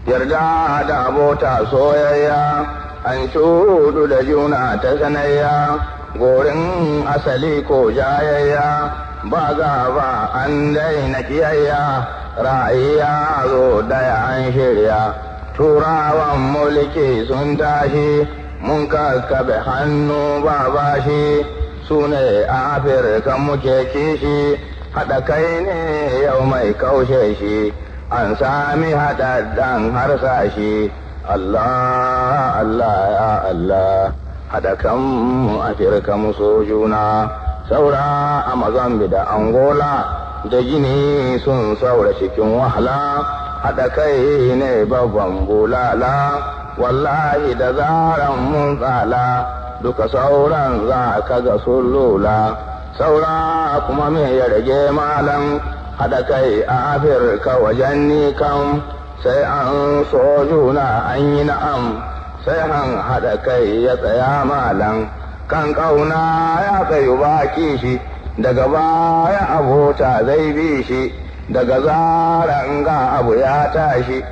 yarda da abota soyayya, an shudu da juna ta sanayya, gorin asali ko jayayya, ba gaba an daina kiyayya, ra'ayya zo daya an shirya, turawan mulki sun tashi, mun kakkabe hannu ba bashi, su ne Afirka muke kishi, haɗa kai ne yau mai kaushe shi, an sami haɗaɗɗen harsashi. Allah, Allah, ya Allah, haɗa kanmu Afirka mu so juna, saura a Mozambique da Angola, da Gini sun saura cikin wahala, haɗa kai ne babban bulala, wallahi da zaran mun tsala, duka sauran za ka ga sun lula, saura kuma me ya rage malam, haɗa kai a Afirka wajen ni kam, sai an so juna an yi na'am, sai an haɗa kai ya tsaya malam, kan ƙauna ya tsayu baki shi, daga baya abota zai bi shi, daga zaran ga abu ya tashi,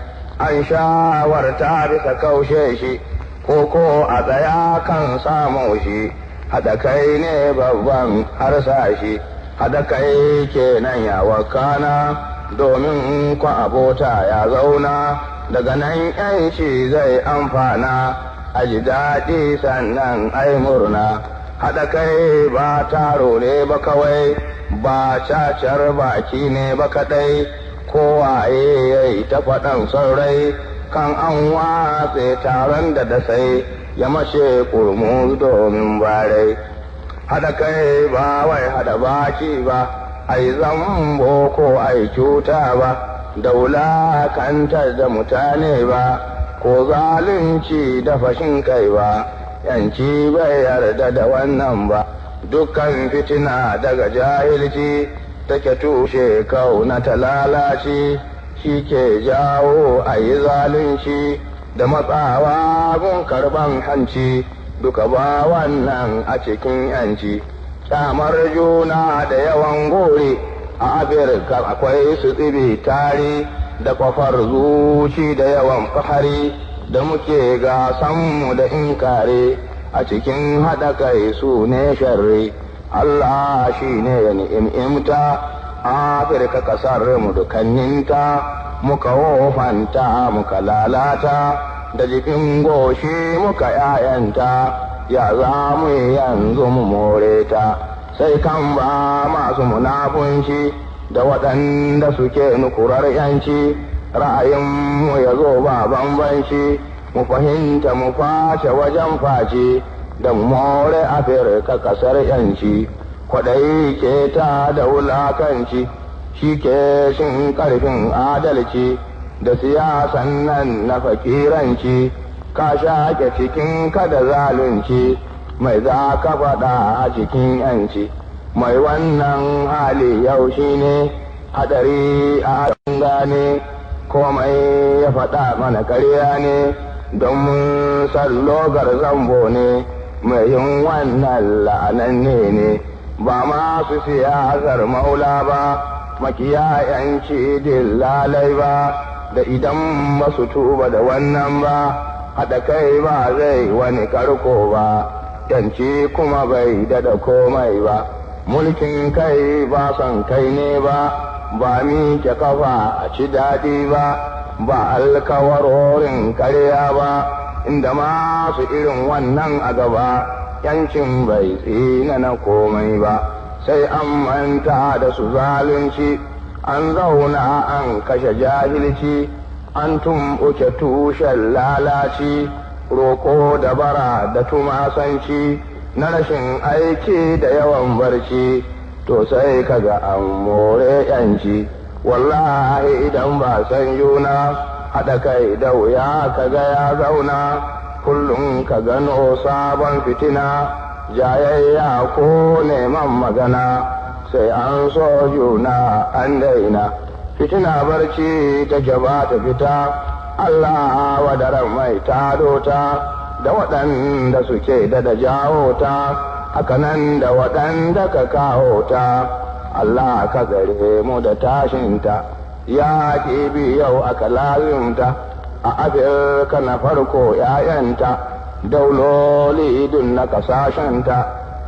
an shawarta bisa kaushe shi, ko a tsaya kan samu shi, haɗa kai ne babban harsashi, haɗa kai kenan ya wakana, domin kwa abota ya zauna, daga nan yanci zai amfana, a ji daɗi sannan ai murna, haɗa kai ba taro ne ba kawai, ba cacar baki ne ba kaɗai, kowaye ya yi ta faɗan saurai, kan an watse taron da sai ya mashe kurmu domin barai. Haɗa kai ba wai haɗa baki ba, ai zambo ko ai cuta ba, da wulakantar da mutane ba, ko zalunci da fashin kai ba, yanci bai yarda da wannan ba, dukkan fitina daga jahilci, take tushe kauna ta lalace, shi ke jawo a yi zalunci, da matsawa gun karban hanci, duka ba wannan a cikin yanci. Kyamar juna da yawan gore, a Afirka akwai su tsibi tare, da kwafar zuci da yawan fahari, da muke gasanmu da inkare, a cikin haɗa kai su ne sharri. Allah shi ne ya ni'imta, Afirka ƙasar mu dukanninta, muka wofanta muka lalata, da jikin goshi muka ‘ya'yanta, ya za mu yanzu mu more ta, sai kan ba masu munafunci, da waɗanda suke nukurar ‘yanci, ra'ayinmu ya zo ba bambanci, mu fahimta mu face wajen face, da mu more Afirka ƙasar ‘yanci, kwaɗayi ke ta da wulakanci, shi ke shin ƙarfin adalci, da siyasan nan na fakiranci, ka shaƙe cikin kada zalunci, mai za ka faɗa a cikin ‘yanci, mai wannan hali yau shi ne, haɗari a gane, komai ya faɗa mana ƙarya ne, don mun san logar zambo ne, mai yin wannan la'ananne ne, ba masu siyasar maula ba, makiya ‘yanci dillalai ba, da idan ba su tuba da wannan ba, haɗa kai ba zai wani karko ba, ‘yanci kuma bai dada komai ba, mulkin kai ba son kai ne ba, ba miƙe kafa a ci daɗi ba, ba alkawarorin karya ba, inda masu irin wannan a gaba, ‘yancin bai tsina na komai ba, sai an manta da su zalunci, an zauna an kashe jahilci, an tumɓuke tushen lalaci, roƙo da bara da tumasanci, na rashin aiki da yawan barci, to sai kaga an more ‘yanci, wallahi idan ba san juna, haɗa kai da wuya kaga ya zauna, kullum ka gano sabon fitina, jayayya ko neman magana, sai an so juna an daina, fitina barci take ba ta fita, Allah wadaran mai tado ta, da waɗanda suke da jawo ta, hakanan da waɗanda ka kawo ta, Allah ka gare mu da tashinta, ya bi yau aka lazimta, a Afirka na farko ‘ya'yanta, dauloli idun na ƙasashenta,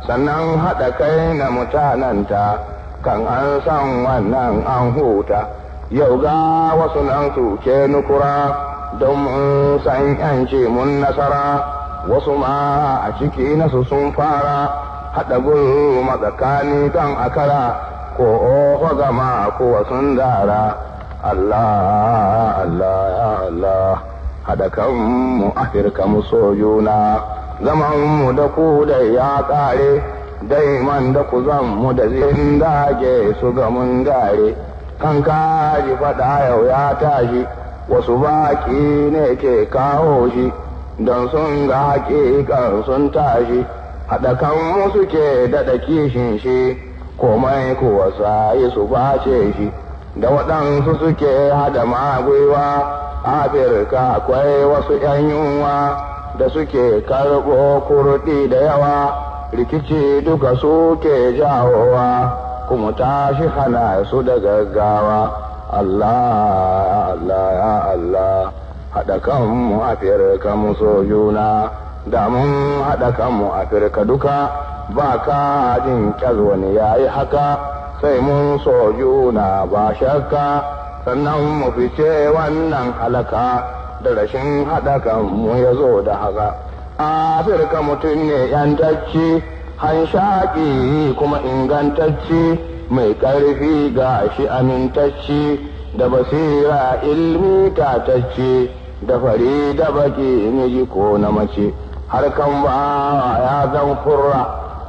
sannan haɗa kai na mutanenta, kan an san wannan an huta. Yau ga wasu nan suke nukura, don mun san ‘yanci mun nasara, wasu ma a ciki nasu sun fara, haɗa gulma tsakani don akara, ko oho gama kuwa sun dara. Allah, Allah, ya Allah, haɗa kanmu Afirka mu so juna, zamanmu da ku da ya ƙare, daiman da ku zanmu da zin dage su ga mun gare. Kan kaji faɗa yau ya tashi, wasu baƙi ne ke kawo shi, don sun ga haƙiƙan sun tashi, haɗa kanmu suke daɗa kishin shi, komai kuwa sayi su bace shi. Da waɗansu suke hada magwiwa, Afirka akwai wasu ‘yan yunwa da suke karɓo kurɗi da yawa, rikici duka suke jawowa, kuma tashi hana su da gaggawa. Allah, Allah, ya Allah, haɗa kanmu Afirka mu so juna, da mun haɗa kanmu Afirka duka, ba ka jin ƙyar wani yayi haka. Sai mun so juna ba shakka, sannan mu fice wannan halaka, da rashin haɗa kanmu ya zo da haka. Afirka mutum ne ‘yantacci, hanshaƙi kuma ingantacci, mai ƙarfi ga shi amintacci, da basira ilmi tatacci, da fari da baki miji ko na mace. Harkan ba ya zan furra,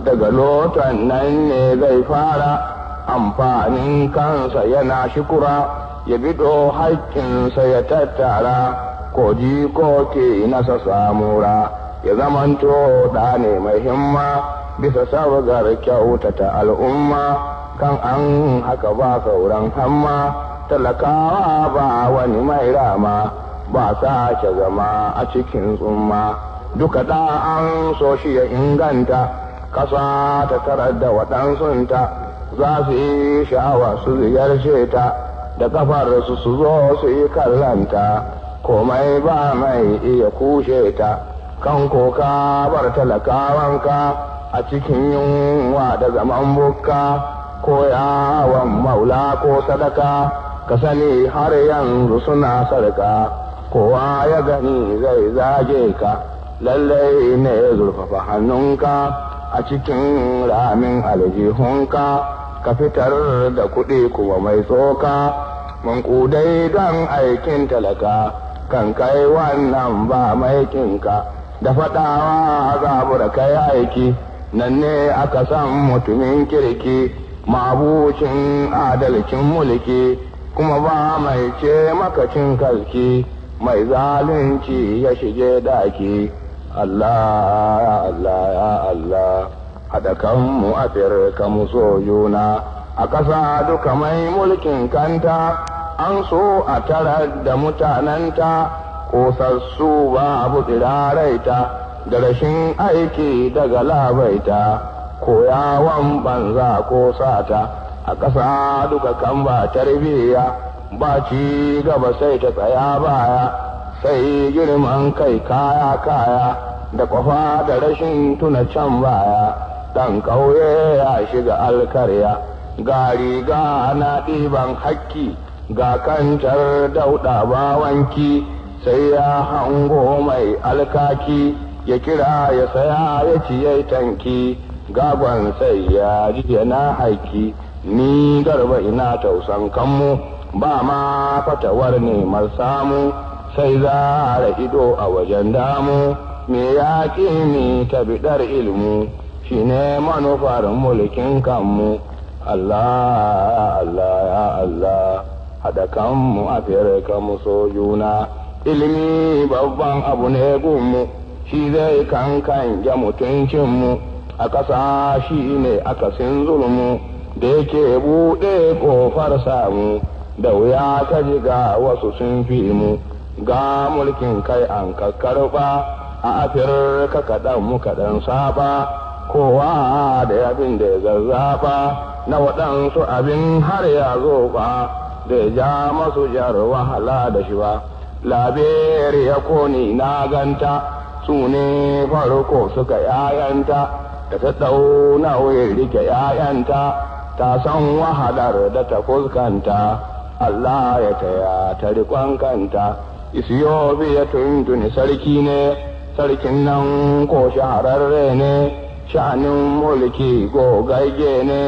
daga lotan nan ne zai fara, amfanin kansa yana shikura, ya bido haƙƙinsa ya tattara, ko ji ko ke nasa samura, ya zamanto da ne mai himma, bisa sabgar kyautata al'umma. Kan an haka ba sauran hamma, talakawa ba wani mai rama, ba sake zama a cikin tsumma. Duka da an so shi ya inganta, ƙasa ta tarar da waɗansunta, za su yi sha'awa su ziyarce ta, da kafarsu su zo su yi kallanta, komai ba mai iya kushe ta. Kan koka bar talakawanka a cikin yunwa da zaman bukka, ko yawon maula ko sadaka, ka sani har yanzu suna sarka. Kowa ya gani zai zage ka, lallai ne zurfafa hannunka a cikin ramin aljihunka, ka fitar da kuɗi kuma mai tsoka, mankudai don aikin talaka, kan kai wannan ba maikinka. Da faɗawa zabura kai aiki, nan ne aka san mutumin kirki, mabucin adalcin mulki, kuma ba mai ce makacin kalki, mai zalunci ya shige daki. Allah, ya Allah, ya Allah, haɗa kanmu Afirka mu so juna, a ƙasa duka mai mulkin kanta, an so a tarar da mutanenta, ƙosassu babu tsiraraita, da rashin aiki daga labaita, ko yawon banza ko sata, a ƙasa duka kan ba tarbiyya, ba ci gaba sai ta tsaya baya, sai girman kai kaya, da kwafa da rashin tuna can baya. Dan ƙauye ya shiga alkarya, ga riga na ɗiban hakki, ga kantar dauɗa bawanki, sai ya hango mai alkaki, ya kira ya saya ya ciye tanki, gagon sai ya ji yana haiki. Ni garba ina tausan kanmu, ba ma fatawar neman samu, sai zara ido a wajen damu, me ya ni ta biɗar ilmu, shi ne manufar mulkin kanmu. Allah, Allah, ya Allah, haɗa kanmu Afirka mu so juna, ilimi babban abu ne gunmu, shi zai kankan ya mutuncinmu, a ƙasa shi ne akasin zulmu, da yake buɗe ƙofar samu, da wuya ta jiga wasu sun fi mu. Ga mulkin kai an kakkarɓa, a Afirka kaɗan mu kaɗan saba, kowa da abin da ya zazzafa, na waɗansu abin har ya zo ba, da ya ja masu jar wahala da shi ba. Laberiya ko ni na ganta su ne farko suka ‘ya'yanta da ta ɗau nauyin rike ‘ya'yanta ta san wahalar da ta fuskanta Allah ya taya ta riƙon kanta. Isiyobiya tuntuni sarki ne, sarkin nan ko shahararre ne, sha'anin mulki gogagge ne,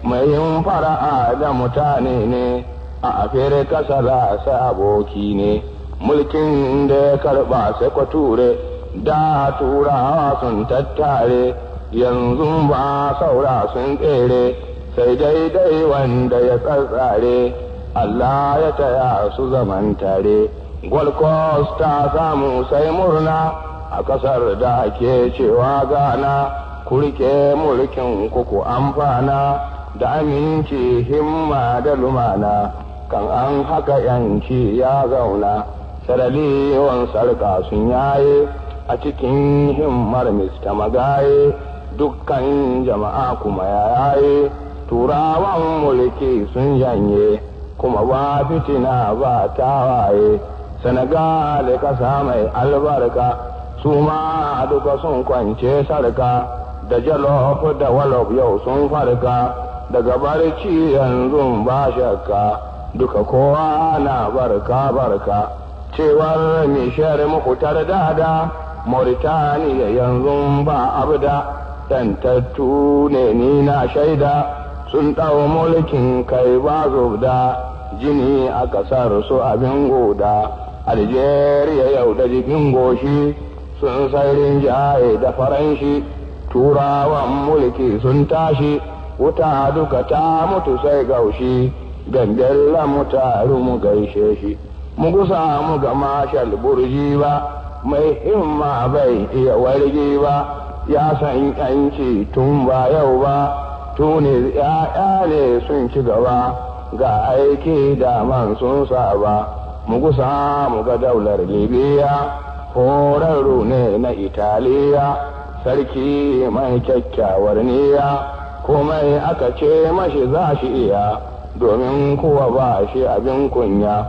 mai yin fara'a da mutane ne, a Afirka salasa aboki ne. Mulkin da ya karɓa sai kwature, da turawa sun tattare, yanzu ba saura sun tsere, sai daidai wanda ya tsatsare, Allah ya taya su zaman tare. Gold Coast ta samu sai murna a ƙasar da ake cewa Ghana, ku rike mulkin kuku amfana da aminci himma da lumana, kan an haka yanci ya zauna. Sarari yawan sarƙa sun yaye a cikin himmar Mista Magaye, dukkan jama'a kuma yaye, turawan mulki sun janye, kuma ba fitina ba tawaye. Senegal ƙasa mai albarka, su ma duka sun kwance sarka, da Jalof da Wolof yau sun farka, daga barci yanzu ba shakka, duka kowa na barka. Cewar Nishar Mukhtar Dada, Mauritaniya yanzu ba abda, ‘yantattu ne ni na shaida, sun ɗau mulkin kai ba zubda, jini a ƙasar su abin goda. Algeria yau da jikin goshi, sun sairin jaye da faranshi, turawan mulki sun tashi, wuta duka ta mutu sai gaushi, gambella mu taru mu gaishe shi. Mu gusa mu ga Mashal Burji ba, mai himma bai iya wargi ba, ya san yanci tun ba yau ba, Tunis ya'ya ne sun ci gaba, ga aiki da man sun saba. Mu gusa mu ga daular Libya, horarru ne na Italiya, sarki mai kyakkyawar niyya, komai aka ce mashi za shi iya, domin kuwa ba shi abin kunya.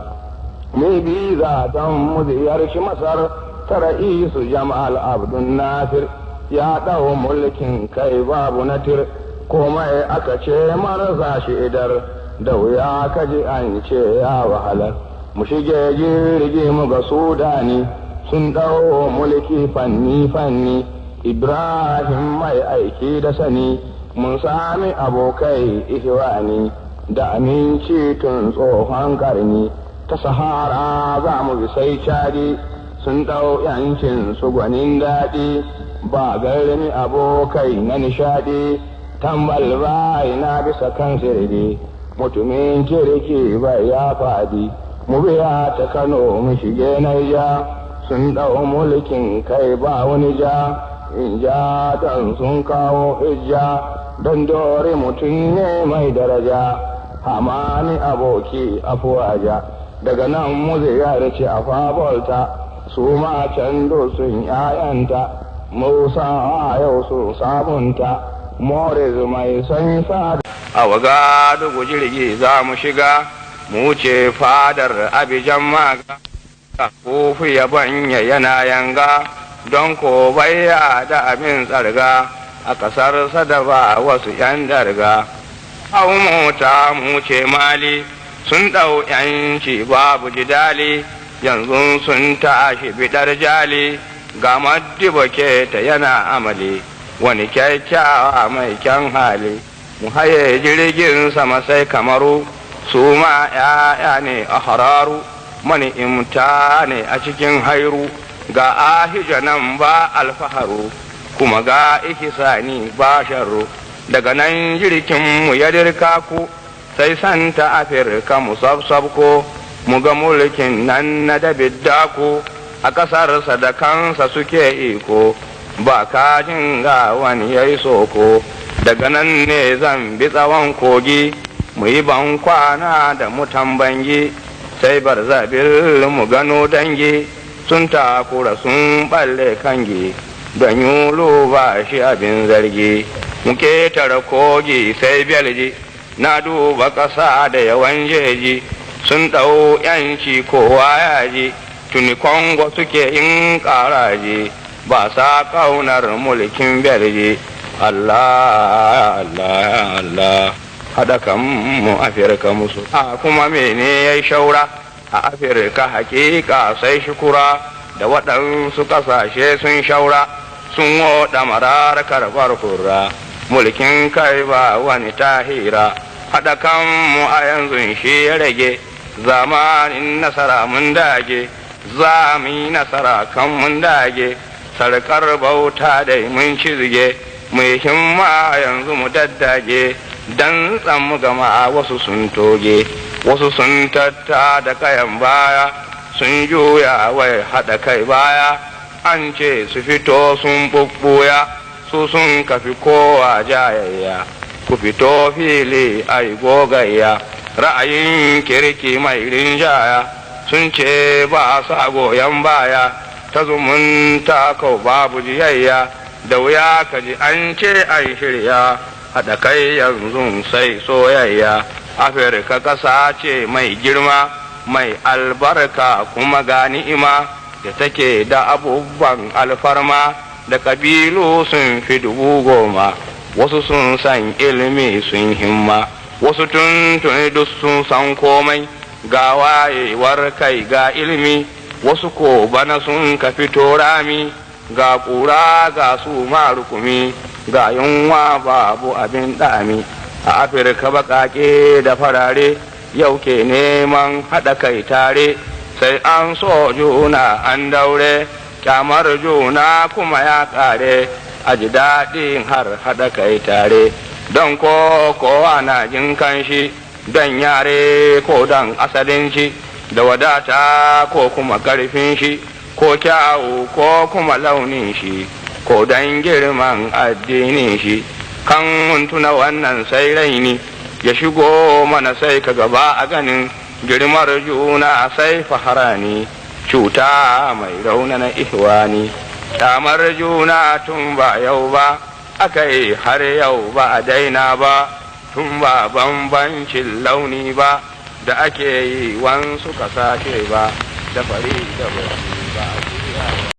Mai biza don mu ziyarci Masar, ta ra'isu Jama'al Abdul Nasir, ya ɗau mulkin kai babu natir, komai aka ce mara za shi idar, da wuya kaji an ce ya wahalar. Mu shige jirgi mu ga Sudani, sun ɗau mulki fanni, Ibrahim mai aiki da sani, mun sami abokai ihwani, da aminci tun tsohon karni. Ta Sahara za mu bi sai Chadi, sun ɗau yancin su gwanin daɗi, ba garmi abokai na nishaɗi, tambal bai na bisa kan sirri, mutumin kirki bai ya faɗi. Mu biya ta Kano mu shige Naija, sun ɗau mulkin kai ba wani ja, in ja dan sun kawo hijja, don dore mutum ne mai daraja, hamani aboki afuwaja. Daga nan mu ziyarci a Fabolta, su ma can sun ‘ya'yanta, Musa yau sun sabunta, Moriz mai son sada. A waga dugu jirgi za mu shiga, mu ce fadar Abijan Maga, Kufu ya banya yana yanga, don ko baya da abin tsarga, a ƙasar sadaba wasu ‘yan darga. Hau mota mu ce Mali, sun ɗau ‘yanci babu jidali, yanzu sun tashi bidar jali, ga Madiba Keta yana amali, wani kyakkyawa mai kyan hali. Mu haye jirgin sama sai Kamaru, su ma ‘ya'ya ne a hararu, mani imta ne a cikin hairu, ga ahija nan ba alfaharu, kuma ga ihisani ba sharru. Daga nan jirginmu ya dirka ku, sai santa Afirka mu sabsabko, mu ga mulkin nan na dabidda ku, a ƙasarsa da kansa suke iko, ba kajin ga wani ya yi soko. Daga nan ne zan bi tsawon kogi, mu yi ban kwana da mutan bangi, sai Barzabil mu gano dangi, sun takura sun balle kangi, don yulu ba shi abin zargi. Mu ketare kogi sai Belji, na duba ƙasa da yawan jeji, sun ɗau ‘yanci kowa yaji, tuni Kongo suke yin ƙaraje ba sa ƙaunar mulkin belje. Allah Allah Allah haɗa kanmu Afirka musu a kuma mene ya shaura a Afirka hakika sai shukura da waɗansu ƙasashe sun shaura sun woɗa marar karɓar kura mulkin kai ba wani tahira haɗa kanmu a yanzu shi ya rage zamanin nasara mun dage zami nasara kan mun dage sarkar bauta dai mun cizge mai himma yanzu mu daddage dan tsammu gama wasu sun toge wasu sun tatta da kayan baya sun juya wai haɗa kai baya an ce su fito sun bubbuya su sun kafi kowa jayayya ku fito fili ai gogayya ra'ayin kirki mai rinjaya sun ce ba sa goyon baya ta zumunta kau babu jiyayya da wuya ka ji an ce an shirya haɗa kai yanzu sai soyayya Afirka ƙasa ce mai girma mai albarka kuma ga ni'ima da take da abubuwan alfarma da ƙabilu sun fi 10,000 wasu sun san ilimi sun himma wasu tuntuni duk sun san komai ga wayewar kai ga ilimi wasu ko bana sun ka fito rami ga ƙura ga su marukumi ga yunwa babu abin ɗami a Afirka baƙaƙe da farare yau ke neman haɗa kai tare sai an so juna an daure kyamar juna kuma ya ƙare a ji daɗin har haɗa kai tare don kowa na jin kanshi don yare ko don asalin shi da wadata ko kuma ƙarfin shi ko kyawu ko kuma launin shi ko don girman addinin shi kan tuna wannan sai raini ya shigo mana sai ka gaba a ganin girmar juna sai faharani cuta mai raunana ihwani kyamar juna tun ba yau ba aka yi har yau ba a daina ba tun ba bambancin launi ba da ake yi wansu kasashe ba da fari da ba a